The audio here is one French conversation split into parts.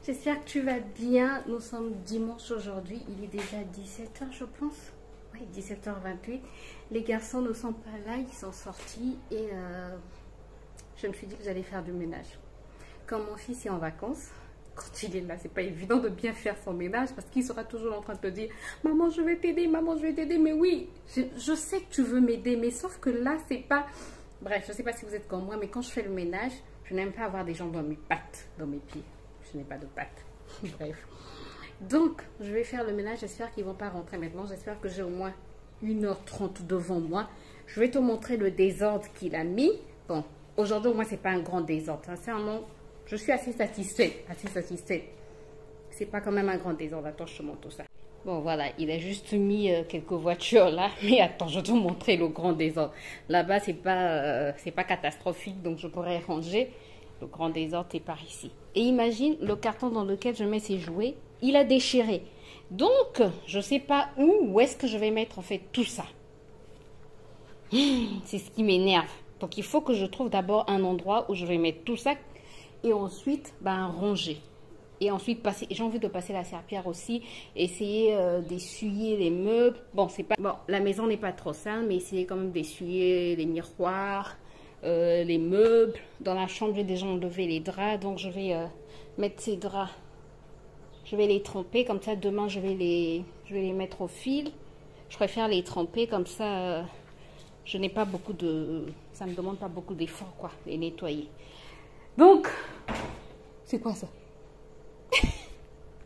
J'espère que tu vas bien. Nous sommes dimanche aujourd'hui. Il est déjà 17 h, je pense. Oui, 17 h 28. Les garçons ne sont pas là. Ils sont sortis. Et je me suis dit que j'allais faire du ménage. Quand mon fils est en vacances, quand il est là, c'est pas évident de bien faire son ménage parce qu'il sera toujours en train de te dire « Maman, je vais t'aider. Maman, je vais t'aider. » Mais oui, je sais que tu veux m'aider. Mais sauf que là, c'est pas... Bref, je sais pas si vous êtes comme moi, mais quand je fais le ménage, je n'aime pas avoir des gens dans mes pattes, dans mes pieds. Je n'ai pas de pattes. Bref. Donc, je vais faire le ménage. J'espère qu'ils ne vont pas rentrer maintenant. J'espère que j'ai au moins 1 h 30 devant moi. Je vais te montrer le désordre qu'il a mis. Bon, aujourd'hui, au moins, ce n'est pas un grand désordre. Sincèrement, je suis assez satisfaite. Assez satisfaite. C'est pas quand même un grand désordre. Attends, je te montre tout ça. Bon, voilà, il a juste mis quelques voitures là. Mais attends, je vais te montrer le grand désordre. Là-bas, c'est pas catastrophique, donc je pourrais ranger. Le grand désordre est par ici. Et imagine le carton dans lequel je mets ces jouets. Il a déchiré. Donc, je ne sais pas où est-ce que je vais mettre en fait tout ça. C'est ce qui m'énerve. Donc, il faut que je trouve d'abord un endroit où je vais mettre tout ça. Et ensuite, ranger. Et ensuite, j'ai envie de passer la serpillière aussi. Essayer d'essuyer les meubles. Bon, la maison n'est pas trop sale, mais essayer quand même d'essuyer les miroirs, les meubles. Dans la chambre, j'ai déjà enlevé les draps. Donc, je vais mettre ces draps. Je vais les tremper. Comme ça, demain, je vais les mettre au fil. Je préfère les tremper. Comme ça, je n'ai pas beaucoup de... Ça ne me demande pas beaucoup d'efforts, quoi, les nettoyer. Donc, c'est quoi ça?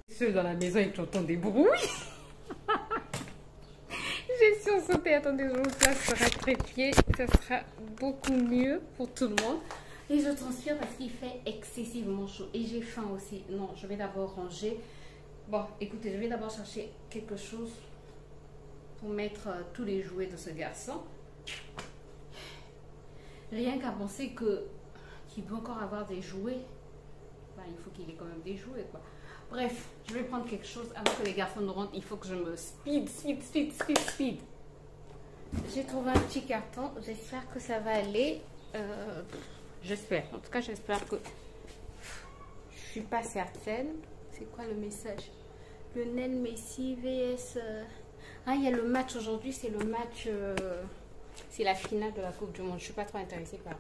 Ceux dans la maison et tu entends des bruits. J'ai sursauté. Attendez, je vous place sur un trépied. Ça sera beaucoup mieux pour tout le monde. Et je transpire parce qu'il fait excessivement chaud. Et j'ai faim aussi. Non, je vais d'abord ranger. Bon, écoutez, je vais d'abord chercher quelque chose pour mettre tous les jouets de ce garçon. Rien qu'à penser qu'il peut encore avoir des jouets. Il faut qu'il ait quand même des jouets, quoi. Bref, je vais prendre quelque chose avant que les garçons ne rentrent. Il faut que je me speed. J'ai trouvé un petit carton. J'espère que ça va aller. J'espère. En tout cas, j'espère que... Je suis pas certaine. C'est quoi le message? Lionel Messi vs... Ah, il y a le match aujourd'hui. C'est le match... C'est la finale de la Coupe du Monde. Je suis pas trop intéressée par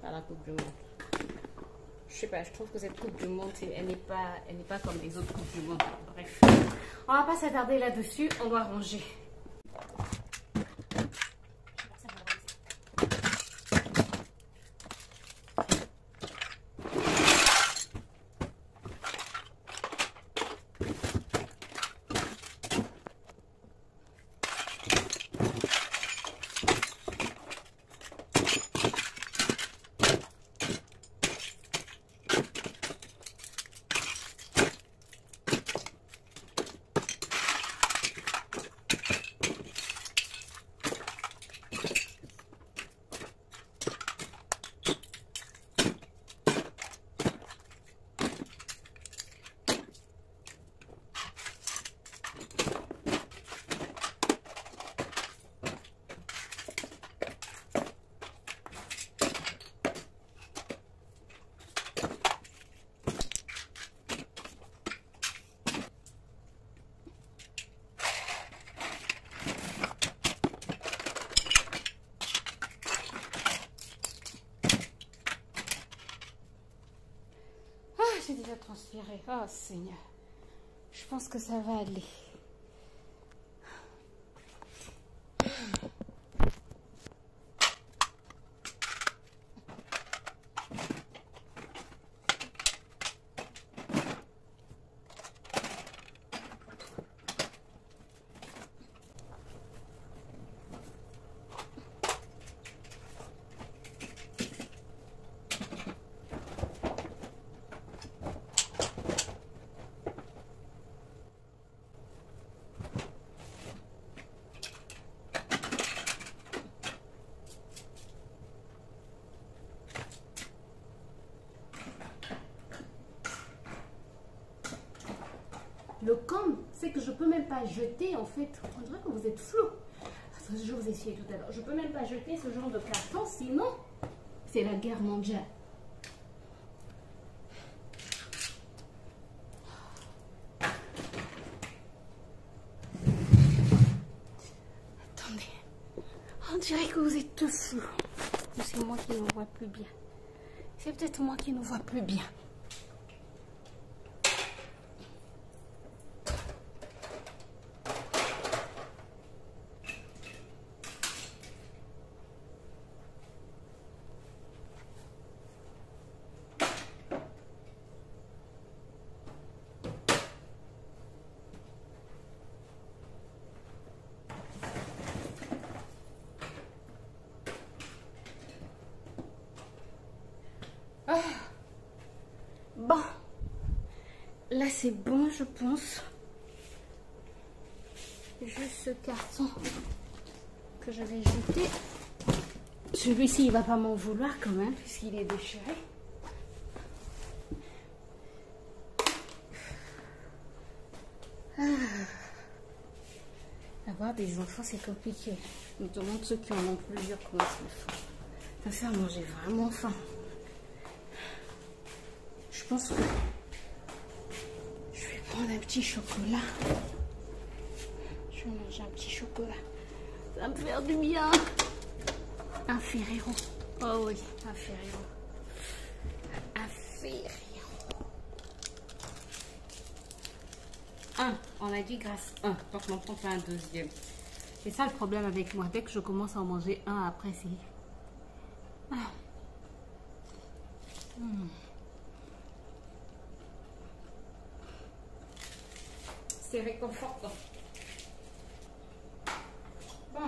la Coupe du Monde. Je sais pas, je trouve que cette Coupe du Monde, elle n'est pas comme les autres Coupes du Monde. Bref, on va pas s'attarder là-dessus, on doit ranger. J'ai déjà transpiré. Oh Seigneur. Je pense que ça va aller. Le com, c'est que je peux même pas jeter en fait. On dirait que vous êtes flou. Je vous ai essayé tout à l'heure. Je peux même pas jeter ce genre de carton, sinon c'est la guerre mondiale. que vous êtes tous flous. Ou c'est moi qui ne vois plus bien. C'est peut-être moi qui ne vois plus bien. Bon, là c'est bon je pense. Juste ce carton que je vais jeter. Celui-ci il va pas m'en vouloir quand même puisqu'il est déchiré. Avoir des enfants c'est compliqué. Je me demande ceux qui en ont plusieurs comment ils font. Ça fait à manger vraiment faim. Je pense que je vais prendre un petit chocolat. Je vais manger un petit chocolat. Ça va me faire du bien. Un Ferrero. Oh oui, un Ferrero. Un Ferrero. Un. On a dit grâce un. Donc on n'en prend pas un deuxième. C'est ça le problème avec moi. Dès que je commence à en manger un, après c'est... Ah. C'est réconfortant. Bon.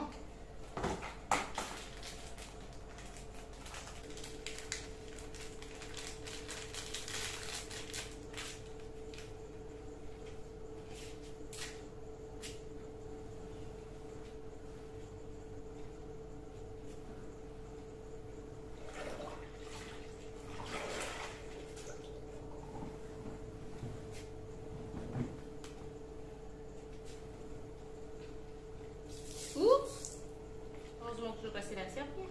Je vais passer la serpillère.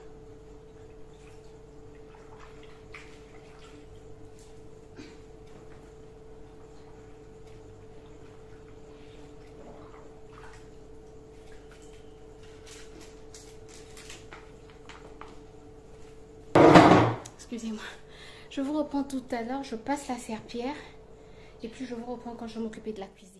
Excusez-moi. Je vous reprends tout à l'heure. Je passe la serpillère. Et puis je vous reprends quand je vais m'occuper de la cuisine.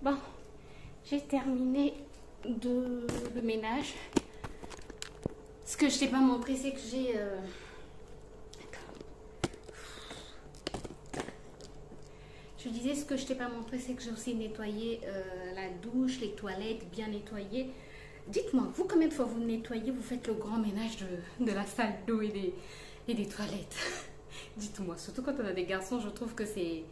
Bon, j'ai terminé le ménage. Ce que je t'ai pas montré, c'est que j'ai... Je disais, ce que je t'ai pas montré, c'est que j'ai aussi nettoyé la douche, les toilettes, bien nettoyées. Dites-moi, vous, combien de fois vous nettoyez, vous faites le grand ménage de la salle d'eau et des toilettes? Dites-moi, surtout quand on a des garçons, je trouve que c'est...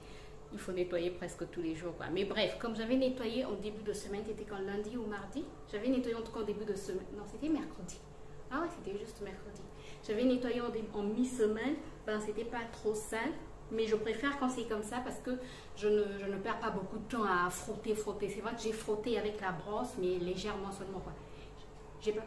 Il faut nettoyer presque tous les jours, quoi. Mais bref, comme j'avais nettoyé en début de semaine, c'était quand lundi ou mardi? J'avais nettoyé en tout cas en début de semaine. Non, c'était mercredi. Ah ouais, c'était juste mercredi. J'avais nettoyé en mi-semaine. Ben, c'était pas trop sale. Mais je préfère quand c'est comme ça parce que je ne perds pas beaucoup de temps à frotter. C'est vrai que j'ai frotté avec la brosse, mais légèrement seulement, quoi. J'ai pas...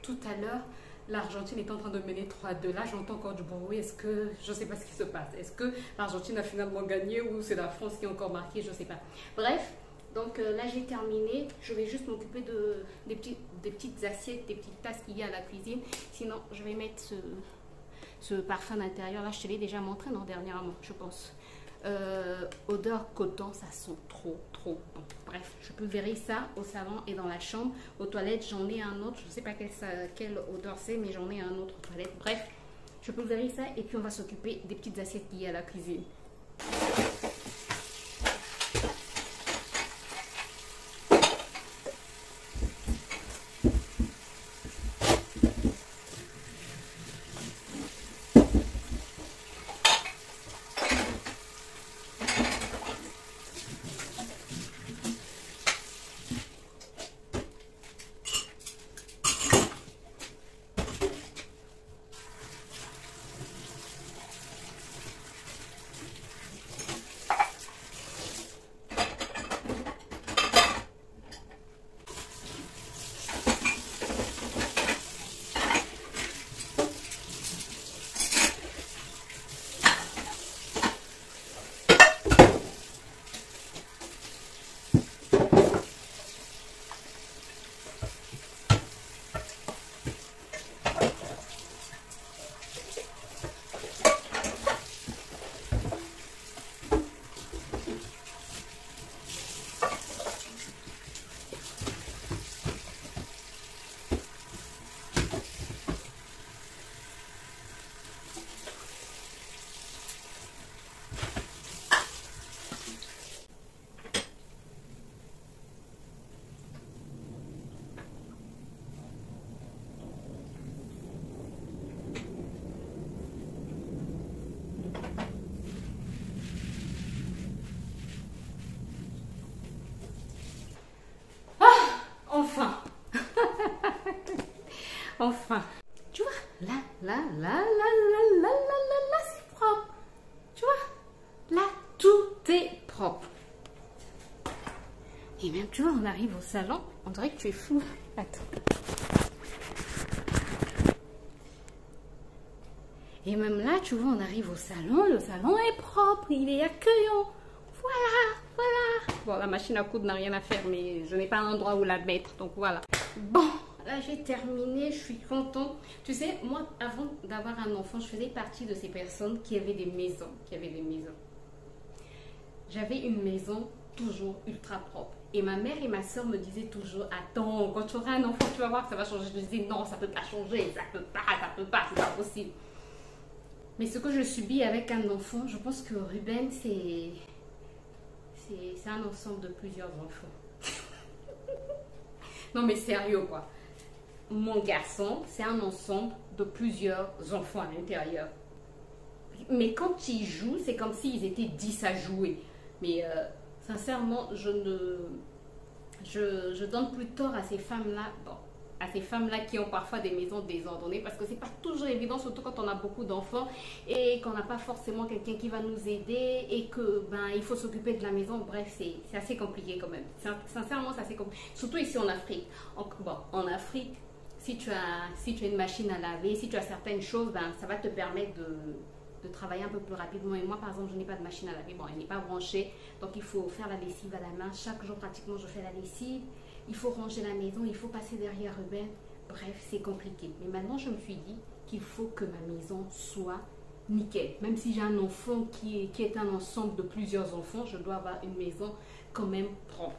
Tout à l'heure, l'Argentine est en train de mener 3-2. Là, j'entends encore du bruit. Est-ce que... Je ne sais pas ce qui se passe. Est-ce que l'Argentine a finalement gagné ou c'est la France qui a encore marqué? Je ne sais pas. Bref, Donc là j'ai terminé, je vais juste m'occuper des petites assiettes, des petites tasses qu'il y a à la cuisine. Sinon je vais mettre ce parfum d'intérieur là, je te l'ai déjà montré non, dernièrement je pense. Odeur coton, ça sent trop bon. Bref, je peux verrer ça au salon et dans la chambre. Aux toilettes j'en ai un autre, je ne sais pas quelle odeur c'est, mais j'en ai un autre aux toilettes. Bref, je peux verrer ça et puis on va s'occuper des petites assiettes qu'il y a à la cuisine. Enfin, enfin, tu vois, là, c'est propre. Tu vois, là, tout est propre. Et même, tu vois, on arrive au salon, on dirait que tu es flou. Attends. Et même là, tu vois, on arrive au salon, le salon est propre, il est accueillant. Voilà. Bon, la machine à coudre n'a rien à faire, mais je n'ai pas un endroit où la mettre, donc voilà. Bon, là j'ai terminé, je suis contente. Tu sais, moi, avant d'avoir un enfant, je faisais partie de ces personnes qui avaient des maisons, J'avais une maison toujours ultra propre. Et ma mère et ma soeur me disaient toujours, attends, quand tu auras un enfant, tu vas voir que ça va changer. Je disais, non, ça peut pas changer, ça peut pas, c'est pas possible. Mais ce que je subis avec un enfant, je pense que Ruben, c'est un ensemble de plusieurs enfants. Non mais sérieux quoi. Mon garçon, c'est un ensemble de plusieurs enfants à l'intérieur. Mais quand ils jouent, c'est comme s'ils étaient 10 à jouer. Mais sincèrement, je donne plus tort à ces femmes-là. Bon, à ces femmes-là qui ont parfois des maisons désordonnées, parce que c'est pas toujours évident, surtout quand on a beaucoup d'enfants et qu'on n'a pas forcément quelqu'un qui va nous aider et que il faut s'occuper de la maison. Bref, c'est assez compliqué quand même. Sincèrement, c'est assez compliqué. Surtout ici en Afrique. En Afrique, si tu as une machine à laver, si tu as certaines choses, ça va te permettre de travailler un peu plus rapidement. Et moi, par exemple, je n'ai pas de machine à laver. Bon, elle n'est pas branchée, donc il faut faire la lessive à la main. Chaque jour, pratiquement, je fais la lessive. Il faut ranger la maison, il faut passer derrière Ruben. Bref, c'est compliqué. Mais maintenant, je me suis dit qu'il faut que ma maison soit nickel. Même si j'ai un enfant qui est un ensemble de plusieurs enfants, je dois avoir une maison quand même propre.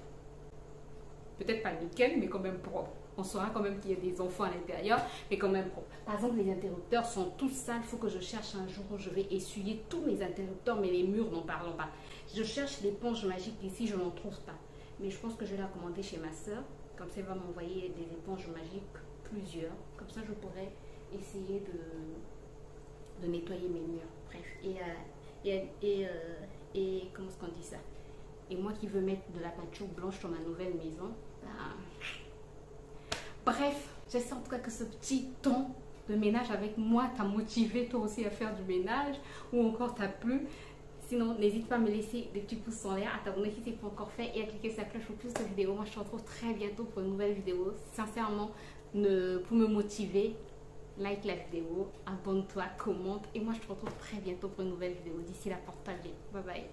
Peut-être pas nickel, mais quand même propre. On saura quand même qu'il y a des enfants à l'intérieur, mais quand même propre. Par exemple, les interrupteurs sont tous sales. Il faut que je cherche un jour où je vais essuyer tous mes interrupteurs, mais les murs, n'en parlons pas. Je cherche l'éponge magique ici, je n'en trouve pas. Mais je pense que je vais la commander chez ma soeur. Comme ça, elle va m'envoyer des éponges magiques, plusieurs. Comme ça, je pourrais essayer de nettoyer mes murs. Bref. Et comment est-ce qu'on dit ça? Et moi qui veux mettre de la peinture blanche sur ma nouvelle maison. Bref, j'espère en tout cas que ce petit temps de ménage avec moi t'a motivé toi aussi à faire du ménage ou encore t'a plu. Sinon, n'hésite pas à me laisser des petits pouces en l'air, à t'abonner si ce n'est pas encore fait et à cliquer sur la cloche pour plus de vidéos. Moi, je te retrouve très bientôt pour une nouvelle vidéo. Sincèrement, pour me motiver, like la vidéo, abonne-toi, commente. Et moi, je te retrouve très bientôt pour une nouvelle vidéo. D'ici là, porte-toi bien. Bye bye.